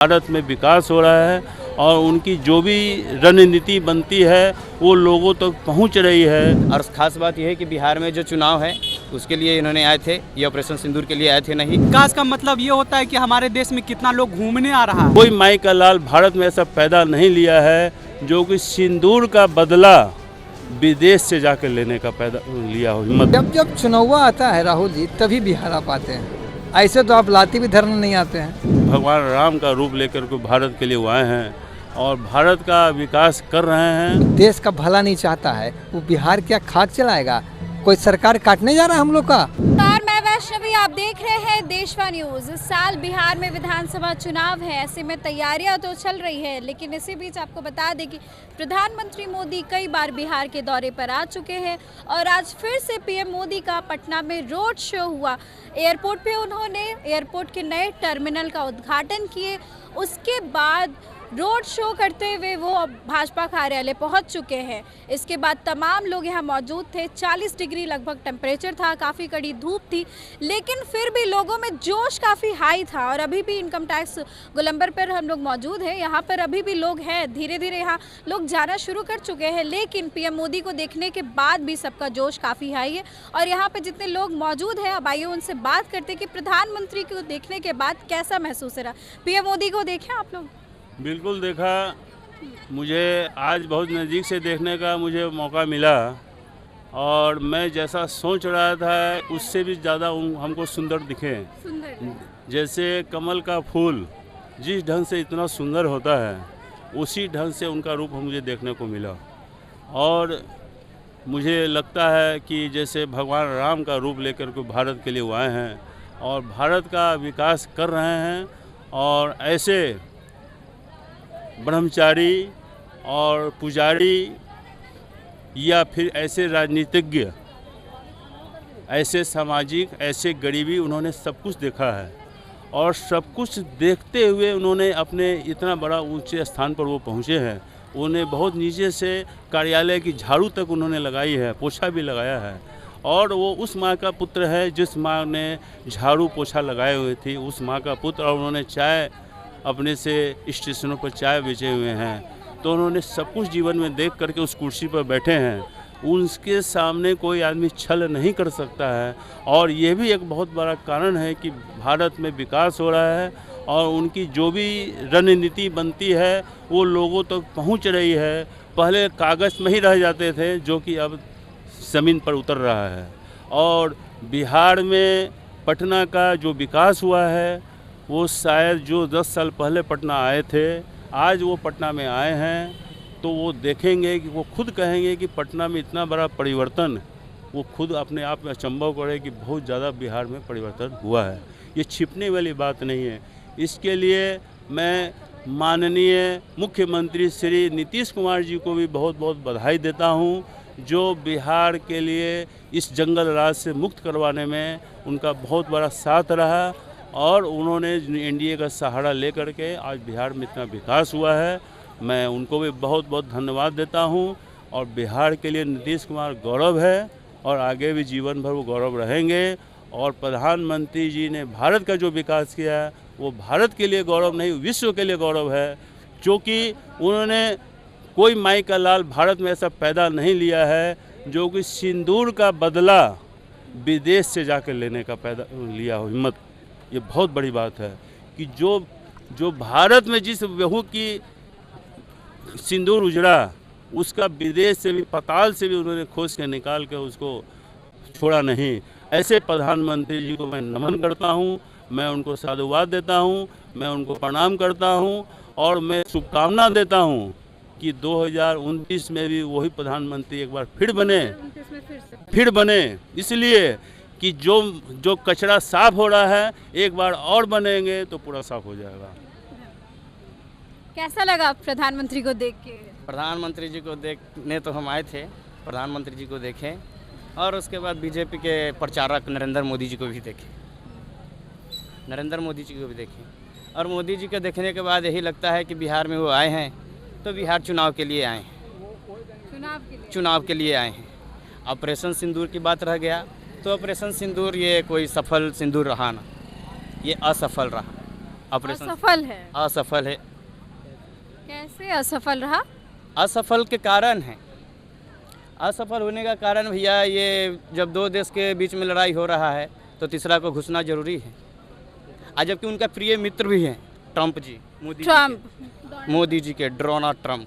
भारत में विकास हो रहा है और उनकी जो भी रणनीति बनती है वो लोगों तक पहुंच रही है। और खास बात यह है कि बिहार में जो चुनाव है उसके लिए इन्होंने आए थे, ये ऑपरेशन सिंदूर के लिए आए थे नहीं। विकास का मतलब ये होता है कि हमारे देश में कितना लोग घूमने आ रहा है। कोई माई का लाल भारत में ऐसा पैदा नहीं लिया है जो कि सिंदूर का बदला विदेश से जाकर लेने का पैदा लिया हो हिम्मत। जब चुनाव आता है राहुल जी तभी बिहार आ पाते हैं, ऐसे तो आप लाती भी धरने नहीं आते हैं। भगवान राम का रूप लेकर के भारत के लिए वो आए हैं और भारत का विकास कर रहे हैं। देश का भला नहीं चाहता है वो बिहार क्या खाक चलाएगा? कोई सरकार काटने जा रहा है हम लोग का? मैं वैष्णवी, आप देख रहे हैं देशवा न्यूज। इस साल बिहार में विधानसभा चुनाव है, ऐसे में तैयारियां तो चल रही है, लेकिन इसी बीच आपको बता दें कि प्रधानमंत्री मोदी कई बार बिहार के दौरे पर आ चुके हैं और आज फिर से पीएम मोदी का पटना में रोड शो हुआ। एयरपोर्ट पे उन्होंने एयरपोर्ट के नए टर्मिनल का उद्घाटन किए, उसके बाद रोड शो करते हुए वो भाजपा कार्यालय पहुंच चुके हैं। इसके बाद तमाम लोग यहाँ मौजूद थे। 40 डिग्री लगभग टेम्परेचर था, काफ़ी कड़ी धूप थी, लेकिन फिर भी लोगों में जोश काफ़ी हाई था। और अभी भी इनकम टैक्स गोलंबर पर हम लोग मौजूद हैं, यहाँ पर अभी भी लोग हैं। धीरे धीरे यहाँ लोग जाना शुरू कर चुके हैं, लेकिन पीएम मोदी को देखने के बाद भी सबका जोश काफ़ी हाई है। और यहाँ पर जितने लोग मौजूद हैं, अब आइए उनसे बात करते कि प्रधानमंत्री को देखने के बाद कैसा महसूस हो रहा। पीएम मोदी को देखें आप लोग? बिल्कुल देखा, मुझे आज बहुत नज़दीक से देखने का मुझे मौका मिला और मैं जैसा सोच रहा था उससे भी ज़्यादा हमको सुंदर दिखे। जैसे कमल का फूल जिस ढंग से इतना सुंदर होता है उसी ढंग से उनका रूप मुझे देखने को मिला। और मुझे लगता है कि जैसे भगवान राम का रूप लेकर के भारत के लिए वो आए हैं और भारत का विकास कर रहे हैं। और ऐसे ब्रह्मचारी और पुजारी या फिर ऐसे राजनीतिज्ञ, ऐसे सामाजिक, ऐसे गरीबी उन्होंने सब कुछ देखा है और सब कुछ देखते हुए उन्होंने अपने इतना बड़ा ऊंचे स्थान पर वो पहुँचे हैं। उन्हें बहुत नीचे से कार्यालय की झाड़ू तक उन्होंने लगाई है, पोछा भी लगाया है। और वो उस माँ का पुत्र है जिस माँ ने झाड़ू पोछा लगाए हुए थी, उस माँ का पुत्र। और उन्होंने चाय अपने से स्टेशनों पर चाय बेचे हुए हैं। तो उन्होंने सब कुछ जीवन में देख करके उस कुर्सी पर बैठे हैं। उनके सामने कोई आदमी छल नहीं कर सकता है। और ये भी एक बहुत बड़ा कारण है कि भारत में विकास हो रहा है और उनकी जो भी रणनीति बनती है वो लोगों तक पहुंच रही है। पहले कागज़ में ही रह जाते थे जो कि अब ज़मीन पर उतर रहा है। और बिहार में पटना का जो विकास हुआ है वो शायद जो 10 साल पहले पटना आए थे, आज वो पटना में आए हैं तो वो देखेंगे कि वो खुद कहेंगे कि पटना में इतना बड़ा परिवर्तन, वो खुद अपने आप में अचंभव करे कि बहुत ज़्यादा बिहार में परिवर्तन हुआ है। ये छिपने वाली बात नहीं है। इसके लिए मैं माननीय मुख्यमंत्री श्री नीतीश कुमार जी को भी बहुत बहुत बधाई देता हूँ, जो बिहार के लिए इस जंगल राज से मुक्त करवाने में उनका बहुत बड़ा साथ रहा। और उन्होंने एनडीए का सहारा लेकर के आज बिहार में इतना विकास हुआ है। मैं उनको भी बहुत बहुत धन्यवाद देता हूं। और बिहार के लिए नीतीश कुमार गौरव है और आगे भी जीवन भर वो गौरव रहेंगे। और प्रधानमंत्री जी ने भारत का जो विकास किया है वो भारत के लिए गौरव नहीं, विश्व के लिए गौरव है। क्योंकि उन्होंने कोई माई का लाल भारत में ऐसा पैदा नहीं लिया है जो कि सिंदूर का बदला विदेश से जाकर लेने का पैदा लिया हो हिम्मत। ये बहुत बड़ी बात है कि जो भारत में जिस बहू की सिंदूर उजड़ा उसका विदेश से भी, पाताल से भी उन्होंने खोज के निकाल के उसको छोड़ा नहीं। ऐसे प्रधानमंत्री जी को मैं नमन करता हूँ, मैं उनको साधुवाद देता हूँ, मैं उनको प्रणाम करता हूँ। और मैं शुभकामना देता हूँ कि 2029 में भी वही प्रधानमंत्री एक बार फिर बने इसलिए कि जो कचरा साफ हो रहा है एक बार और बनेंगे तो पूरा साफ हो जाएगा। कैसा लगा प्रधानमंत्री को देख के? प्रधानमंत्री जी को देखने तो हम आए थे, प्रधानमंत्री जी को देखें और उसके बाद बीजेपी के प्रचारक नरेंद्र मोदी जी को भी देखें, और मोदी जी को देखने के बाद यही लगता है कि बिहार में वो आए हैं तो बिहार चुनाव के लिए आए हैं, चुनाव के लिए आए हैं। ऑपरेशन सिंदूर की बात रह गया तो ऑपरेशन सिंदूर ये कोई सफल सिंदूर रहा ना, ये असफल रहा। ऑपरेशन असफल है। असफल है। कैसे असफल रहा? असफल के कारण है, असफल होने का कारण भैया ये जब दो देश के बीच में लड़ाई हो रहा है तो तीसरा को घुसना जरूरी है। आज जबकि उनका प्रिय मित्र भी हैं ट्रंप जी, मोदी जी के डोनाल्ड ट्रंप।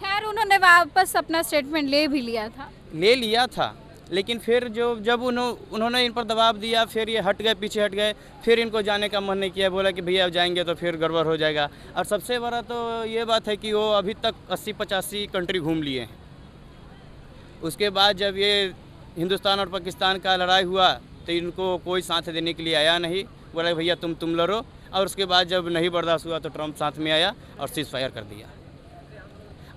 खैर उन्होंने वापस अपना स्टेटमेंट ले लिया था, लेकिन फिर जब उन्होंने इन पर दबाव दिया, फिर ये हट गए, पीछे हट गए, फिर इनको जाने का मन नहीं किया, बोला कि भैया जाएंगे तो फिर गड़बड़ हो जाएगा। और सबसे बड़ा तो ये बात है कि वो अभी तक 80-85 कंट्री घूम लिए हैं। उसके बाद जब ये हिंदुस्तान और पाकिस्तान का लड़ाई हुआ तो इनको कोई साथ देने के लिए आया नहीं, बोला भैया तुम लड़ो। और उसके बाद जब नहीं बर्दाश्त हुआ तो ट्रंप साथ में आया और सीज फायर कर दिया।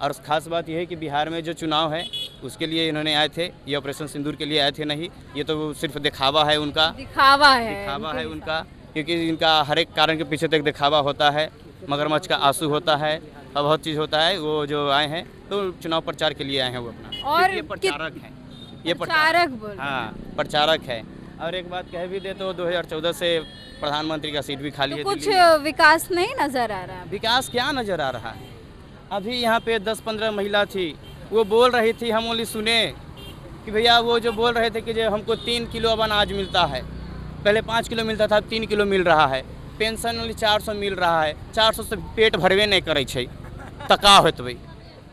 और ख़ास बात यह है कि बिहार में जो चुनाव है उसके लिए इन्होंने आए थे, ये ऑपरेशन सिंदूर के लिए आए थे नहीं, ये तो सिर्फ दिखावा है उनका, दिखावा है उनका, क्योंकि इनका हर एक कारण के पीछे तक दिखावा होता है, मगरमच्छ का आंसू होता है और बहुत चीज़ होता है। वो जो आए हैं तो चुनाव प्रचार के लिए आए हैं वो अपना, और ये प्रचारक हैं, ये प्रचारक हाँ प्रचारक है। और एक बात कह भी दे तो 2014 से प्रधानमंत्री का सीट भी खाली है। कुछ विकास नहीं नजर आ रहा? विकास क्या नज़र आ रहा है? अभी यहाँ पे 10-15 महिला थी, वो बोल रही थी, हम ओनली सुने कि भैया वो जो बोल रहे थे कि जो हमको 3 किलो अनाज मिलता है, पहले 5 किलो मिलता था, 3 किलो मिल रहा है, पेंशन ओनली 400 मिल रहा है, 400 से पेट भरवे नहीं करे छे, तका होत भाई।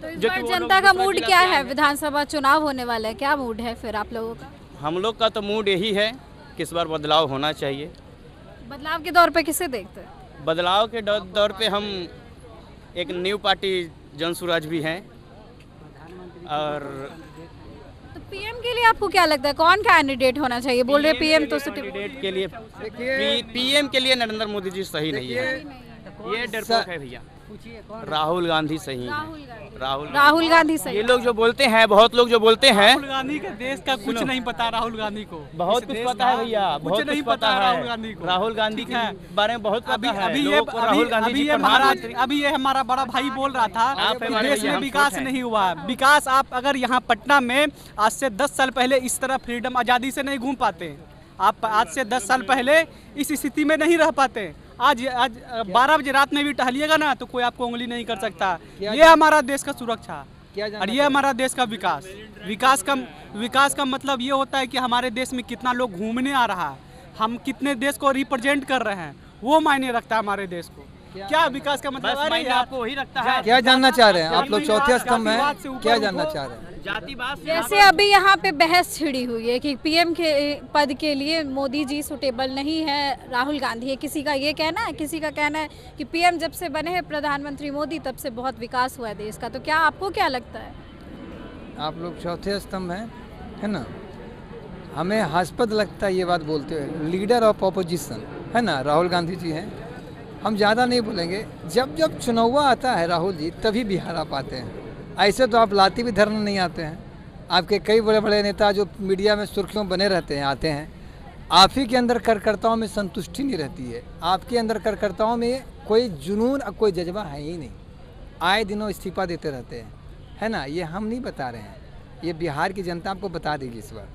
तो इस बार जनता का मूड क्या है? विधानसभा चुनाव होने वाला है, क्या मूड है फिर आप लोगों का? हम लोग का तो मूड यही है कि इस बार बदलाव होना चाहिए। बदलाव के दौर पे किसे देखते हैं? बदलाव के दौर पे हम एक न्यू पार्टी जन स्वराज भी हैं। और तो पीएम के लिए आपको क्या लगता है कौन कैंडिडेट होना चाहिए? बोल रहे पीएम तो कैंडिडेट के लिए पीएम के लिए नरेंद्र मोदी जी सही नहीं है, ये डरपोक है भैया। राहुल गांधी सही है, राहुल गांधी सही। ये लोग जो बोलते हैं, बहुत लोग जो बोलते हैं, राहुल गांधी के देश का कुछ नहीं पता। राहुल गांधी को बहुत कुछ पता है भैया, बहुत नहीं पता राहुल गांधी को। राहुल गांधी के बारे में बहुत पता है। अभी ये हमारा बड़ा भाई बोल रहा था कि देश में विकास नहीं हुआ। विकास आप अगर यहाँ पटना में आज से 10 साल पहले इस तरह फ्रीडम आज़ादी से नहीं घूम पाते। आप आज से 10 साल पहले इस स्थिति में नहीं रह पाते। आज 12 बजे रात में भी टहलिएगा ना तो कोई आपको उंगली नहीं कर सकता। ये हमारा देश का सुरक्षा और ये हमारा देश का विकास। विकास का मतलब ये होता है कि हमारे देश में कितना लोग घूमने आ रहा है, हम कितने देश को रिप्रेजेंट कर रहे हैं, वो मायने रखता है हमारे देश को। क्या विकास का मतलब आपको वही रखता है? क्या जानना चाह रहे हैं आप लोग? चौथे स्तंभ में क्या जानना चाह रहे हैं? जातिवाद जैसे अभी यहाँ पे बहस छिड़ी हुई है कि पीएम के पद के लिए मोदी जी सुटेबल नहीं है, राहुल गांधी है। किसी का ये कहना है, किसी का कहना है कि पीएम जब से बने हैं प्रधानमंत्री मोदी तब से बहुत विकास हुआ है देश का। तो क्या आपको क्या लगता है? आप लोग चौथे स्तंभ हैं, है ना? हमें हास्पद लगता है ये बात बोलते हुए। लीडर ऑफ ऑपोजिशन है ना, राहुल गांधी जी हैं। हम ज़्यादा नहीं बोलेंगे। जब चुनाव आता है राहुल जी तभी बिहार आ पाते हैं। ऐसे तो आप लाती भी धरने नहीं आते हैं। आपके कई बड़े बड़े नेता जो मीडिया में सुर्खियों बने रहते हैं, आते हैं, आप ही के अंदर कार्यकर्ताओं में संतुष्टि नहीं रहती है। आपके अंदर कार्यकर्ताओं में कोई जुनून और कोई जज्बा है ही नहीं। आए दिनों इस्तीफा देते रहते हैं, है ना? ये हम नहीं बता रहे हैं, ये बिहार की जनता आपको बता देगी इस बार।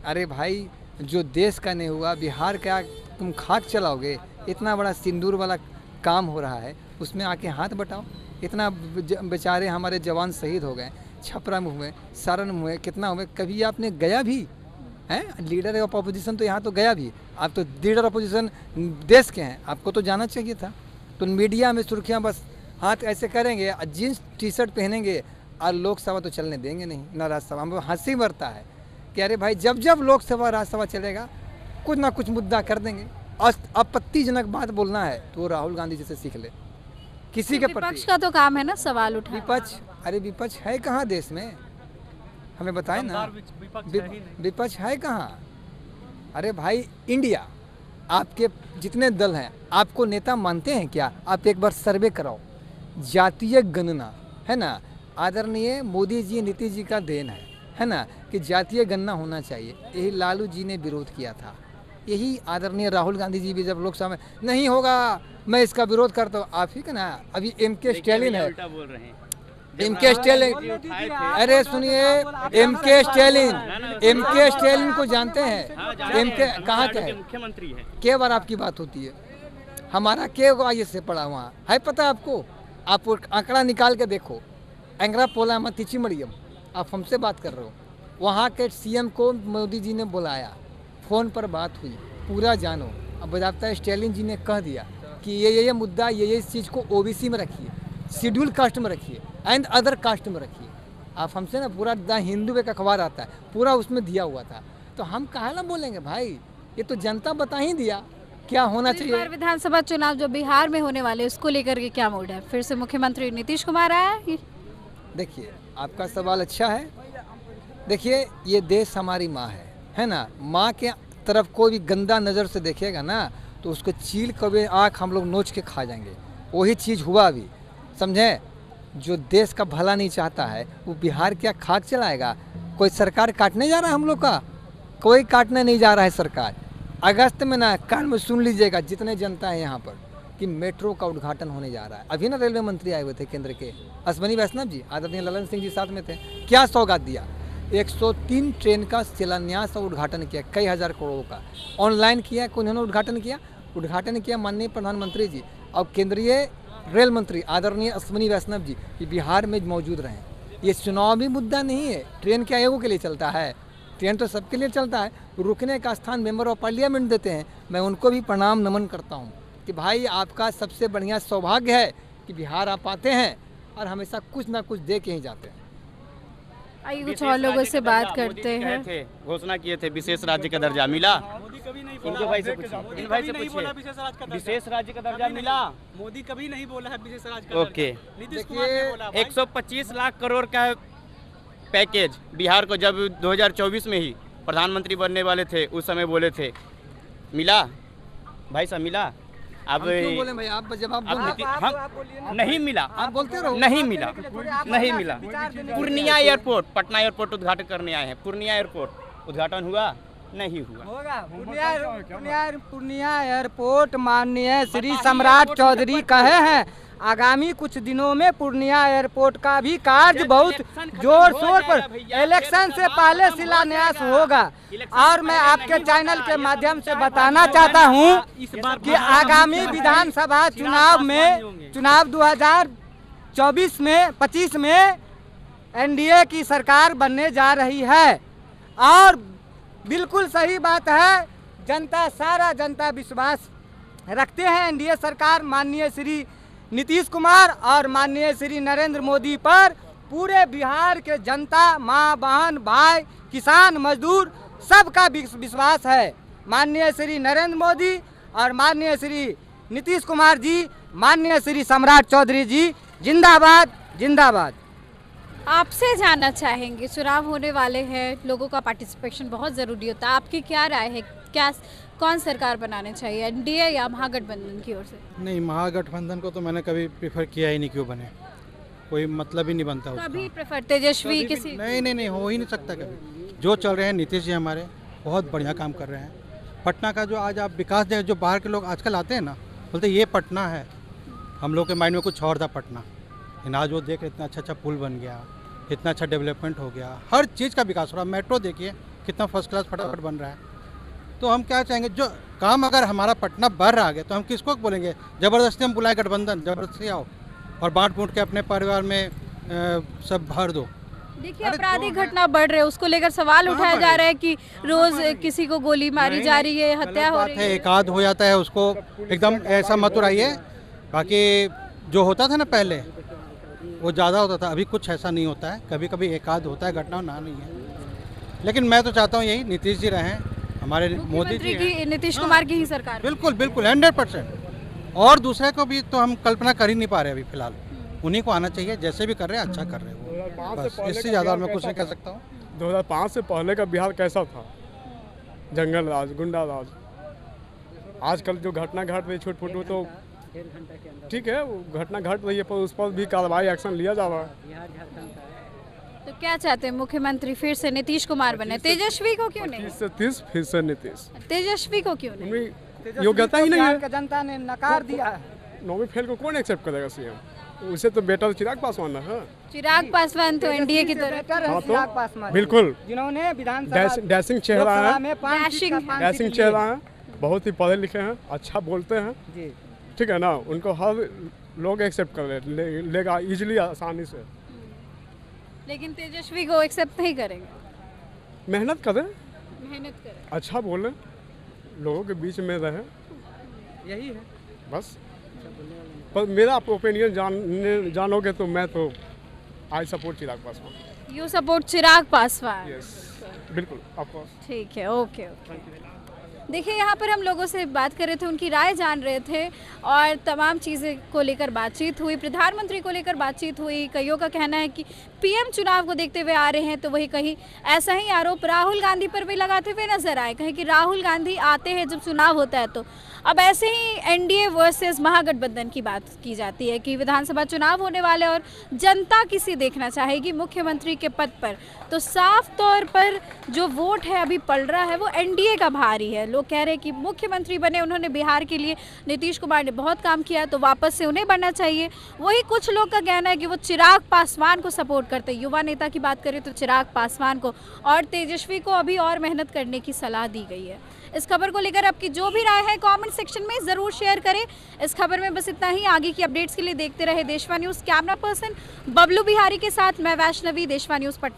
अरे भाई, जो देश का नहीं हुआ, बिहार का तुम खाक चलाओगे? इतना बड़ा सिंदूर वाला काम हो रहा है, उसमें आके हाथ बटाओ। इतना बेचारे हमारे जवान शहीद हो गए, छपरा में हुए, सारण में हुए, कितना हुए। कभी आपने गया भी हैं? लीडर ऑफ अपोजिशन तो यहाँ तो गया भी। आप तो लीडर ऑफ अपोजिशन देश के हैं, आपको तो जाना चाहिए था। तो मीडिया में सुर्खियाँ बस हाथ ऐसे करेंगे, जीन्स टी शर्ट पहनेंगे और लोकसभा तो चलने देंगे नहीं, ना राज्यसभा। हमें हंसी मरता है कि अरे भाई, जब लोकसभा राज्यसभा चलेगा कुछ ना कुछ मुद्दा कर देंगे। और आपत्तिजनक बात बोलना है तो राहुल गांधी जैसे सीख ले। किसी के विपक्ष का तो काम है ना सवाल उठाना। विपक्ष, अरे विपक्ष है कहाँ देश में? हमें बताए ना, विपक्ष है कहाँ? अरे भाई, इंडिया, आपके जितने दल हैं आपको नेता मानते हैं क्या? आप एक बार सर्वे कराओ। जातीय गणना, है ना, आदरणीय मोदी जी, नीतीश जी का देन है ना, कि जातीय गणना होना चाहिए। यही लालू जी ने विरोध किया था, यही आदरणीय राहुल गांधी जी भी जब लोकसभा में नहीं होगा मैं इसका विरोध करता हूँ। आप ही का ना, अभी MK स्टैलिन है, MK स्टैलिन, अरे सुनिए, MK स्टैलिन को जानते हैं? MK कहाँ के है? मुख्यमंत्री है। क्या बार आपकी बात होती है? हमारा के आगे से पड़ा वहाँ है, पता है आपको? आप वो आंकड़ा निकाल के देखो, एंगरा पोला मतीची मरियम, आप हमसे बात कर रहे हो। वहाँ के सीएम को मोदी जी ने बुलाया, फ़ोन पर बात हुई, पूरा जानो। अब बजाता स्टालिन जी ने कह दिया कि ये मुद्दा, ये इस चीज़ को ओबीसी में रखिए, शेड्यूल कास्ट में रखिए एंड अदर कास्ट में रखिए। आप हमसे ना पूरा द हिंदू एक अखबार आता है, पूरा उसमें दिया हुआ था, तो हम कहाँ ना बोलेंगे भाई? ये तो जनता बता ही दिया क्या होना इस चाहिए। बार विधानसभा चुनाव जो बिहार में होने वाले, उसको लेकर के क्या मूड है? फिर से मुख्यमंत्री नीतीश कुमार आया है? देखिए, आपका सवाल अच्छा है। देखिए, ये देश हमारी माँ है ना? माँ के तरफ कोई भी गंदा नज़र से देखेगा ना, तो उसको चील कभी आँख हम लोग नोच के खा जाएंगे। वही चीज़ हुआ अभी, समझे? जो देश का भला नहीं चाहता है वो बिहार क्या खाक चलाएगा? कोई सरकार काटने जा रहा है हम लोग का? कोई काटने नहीं जा रहा है सरकार। अगस्त में ना कान में सुन लीजिएगा जितने जनता है यहाँ पर, कि मेट्रो का उद्घाटन होने जा रहा है। अभी ना रेलवे मंत्री आए हुए थे केंद्र के, अश्विनी वैष्णव जी, आदरणीय ललन सिंह जी साथ में थे। क्या सौगात दिया? 103 ट्रेन का शिलान्यास और उद्घाटन किया, कई हज़ार करोड़ का ऑनलाइन किया। उन्होंने उद्घाटन किया माननीय प्रधानमंत्री जी और केंद्रीय रेल मंत्री आदरणीय अश्विनी वैष्णव जी, कि बिहार में मौजूद रहें। ये चुनावी मुद्दा नहीं है, ट्रेन के आयोगों के लिए चलता है, ट्रेन तो सबके लिए चलता है। रुकने का स्थान मेंबर ऑफ पार्लियामेंट देते हैं, मैं उनको भी प्रणाम नमन करता हूँ कि भाई आपका सबसे बढ़िया सौभाग्य है कि बिहार आप आते हैं और हमेशा कुछ ना कुछ दे के ही जाते हैं। आइए कुछ और लोगों से बात करते हैं। घोषणा किए थे विशेष राज्य का दर्जा मिला? मोदी कभी नहीं इनके भाई से पूछिए, इन भाई से पूछिए, विशेष राज्य का दर्जा मिला? मोदी कभी नहीं बोला है विशेष राज्य का ओके। दर्जा। नीतीश कुमार ने बोला भाई। 125 लाख करोड़ का पैकेज बिहार को जब 2024 में ही प्रधानमंत्री बनने वाले थे उस समय बोले थे, मिला भाई साहब? मिला? अब क्यों बोले भाई? आप जवाब दो। हम नहीं मिला, आप बोलते रहो। नहीं मिला, नहीं मिला। पूर्णिया एयरपोर्ट, पटना एयरपोर्ट उद्घाटन करने आए हैं, पूर्णिया एयरपोर्ट उद्घाटन हुआ? नहीं हुआ। पूर्णिया एयरपोर्ट माननीय श्री सम्राट चौधरी कहे हैं, आगामी कुछ दिनों में पूर्णिया एयरपोर्ट का भी कार्य बहुत जोर शोर पर इलेक्शन से पहले शिलान्यास होगा। और मैं आपके चैनल के माध्यम से बताना चाहता हूं कि आगामी विधानसभा चुनाव 2024 में 25 में एनडीए की सरकार बनने जा रही है। और बिल्कुल सही बात है, सारा जनता विश्वास रखते हैं एनडीए सरकार माननीय श्री नीतीश कुमार और माननीय श्री नरेंद्र मोदी पर। पूरे बिहार के जनता, माँ बहन भाई, किसान मजदूर सबका विश्वास है माननीय श्री नरेंद्र मोदी और माननीय श्री नीतीश कुमार जी, माननीय श्री सम्राट चौधरी जी, जिंदाबाद जिंदाबाद। आपसे जानना चाहेंगे, चुनाव होने वाले हैं, लोगों का पार्टिसिपेशन बहुत ज़रूरी होता है, आपकी क्या राय है? क्या कौन सरकार बनाने चाहिए, एनडीए या महागठबंधन की ओर से? नहीं, महागठबंधन को तो मैंने कभी प्रेफर किया ही नहीं, क्यों बने, कोई मतलब ही नहीं बनता उसका। कभी प्रेफर तेजस्वी किसी? नहीं, हो ही नहीं सकता कभी। जो चल रहे हैं नीतीश जी हमारे बहुत बढ़िया काम कर रहे हैं। पटना का जो आज आप विकास देख, जो बाहर के लोग आजकल आते हैं ना, बोलते ये पटना है, हम लोग के माइंड में कुछ और था पटना, लेकिन आज वो देख इतना अच्छा पुल बन गया, इतना अच्छा डेवलपमेंट हो गया, हर चीज़ का विकास हो रहा है। मेट्रो देखिए कितना फर्स्ट क्लास फटाफट बन रहा है। तो हम क्या चाहेंगे, जो काम अगर हमारा पटना बढ़ रहा है तो हम किसको बोलेंगे ज़बरदस्ती हम बुलाए गठबंधन, ज़बरदस्ती आओ और बांट बूट के अपने परिवार में सब भर दो। देखिए, आपराधिक घटना बढ़ रहे हैं, उसको लेकर सवाल उठाया जा रहा है कि रोज किसी को गोली मारी जा रही है, हत्या हो रही है। एक आध हो जाता है, उसको एकदम ऐसा मत उड़ाइए। बाकी जो होता था ना पहले वो ज़्यादा होता था, अभी कुछ ऐसा नहीं होता है, कभी कभी एक आध होता है घटना, ना नहीं है। लेकिन मैं तो चाहता हूँ यही नीतीश जी रहें, हमारे मोदी जी की, नीतीश कुमार की ही सरकार। बिल्कुल 100%। और दूसरे को भी तो हम कल्पना कर ही नहीं पा रहे अभी फिलहाल, उन्हीं को आना चाहिए, जैसे भी कर रहे हैं अच्छा कर रहे हैं, बस इससे ज़्यादा मैं कुछ नहीं कह सकता हूँ। 2005 से पहले का बिहार कैसा था? जंगल राज, गुंडा राज। आजकल जो घटना घट रही छोट छोट, तो ठीक है वो घटना घट रही है, पर उस पर भी कार्रवाई एक्शन लिया जा रहा है। तो क्या चाहते हैं, मुख्यमंत्री फिर से नीतीश कुमार बने? तेजस्वी को क्यों नहीं? 30 फिर से नीतीश। तेजस्वी को क्यों नहीं? उनमें योग्यता ही नहीं है। जनता ने नकार दिया है। 9वीं फेल को कौन एक्सेप्ट करेगा सीएम? उसे तो बेटा चिराग पासवान है। चिराग पासवान तो एनडीए की तरफ चिराग पासवान बिल्कुल, जिन्होंने विधानसभा डैशिंग चेहरा है, डैशिंग चेहरा है, बहुत ही पढ़े लिखे हैं, अच्छा बोलते हैं जी। ठीक है ना, उनको हर लोग एक्सेप्ट कर लेगा इजीली, आसानी से। लेकिन तेजस्वी को एक्सेप्ट नहीं करेंगे। मेहनत करें, मेहनत करें। अच्छा बोले, लोगों के बीच में रहे, यही है बस। पर मेरा ओपिनियन जानोगे तो मैं तो I support Chirag Paswan. You support Chirag Paswan. Yes, बिल्कुल, ऑफ कोर्स। ठीक है, ओके ओके। देखिए, यहाँ पर हम लोगों से बात कर रहे थे, उनकी राय जान रहे थे और तमाम चीज़ें को लेकर बातचीत हुई, प्रधानमंत्री को लेकर बातचीत हुई। कईयों का कहना है कि पीएम चुनाव को देखते हुए आ रहे हैं, तो वही कहीं ऐसा ही आरोप राहुल गांधी पर भी लगाते हुए नजर आए। कहीं कि राहुल गांधी आते हैं जब चुनाव होता है तो अब ऐसे ही एनडीए वर्सेस महागठबंधन की बात की जाती है कि विधानसभा चुनाव होने वाले और जनता किसी देखना चाहेगी मुख्यमंत्री के पद पर, तो साफ तौर पर जो वोट है अभी पड़ रहा है वो एनडीए का भारी है। लोग कह रहे हैं कि मुख्यमंत्री बने, उन्होंने बिहार के लिए नीतीश कुमार ने बहुत काम किया, तो वापस से उन्हें बनना चाहिए। वही कुछ लोग का कहना है कि वो चिराग पासवान को सपोर्ट करते। युवा नेता की बात करें तो चिराग पासवान को और तेजस्वी को अभी और मेहनत करने की सलाह दी गई है। इस खबर को लेकर आपकी जो भी राय है कमेंट सेक्शन में ज़रूर शेयर करें। इस खबर में बस इतना ही। आगे की अपडेट्स के लिए देखते रहे देशवा news. Camera person Bablu Bihari के साथ मैं वैष्णवी, देशवा न्यूज़ पटना।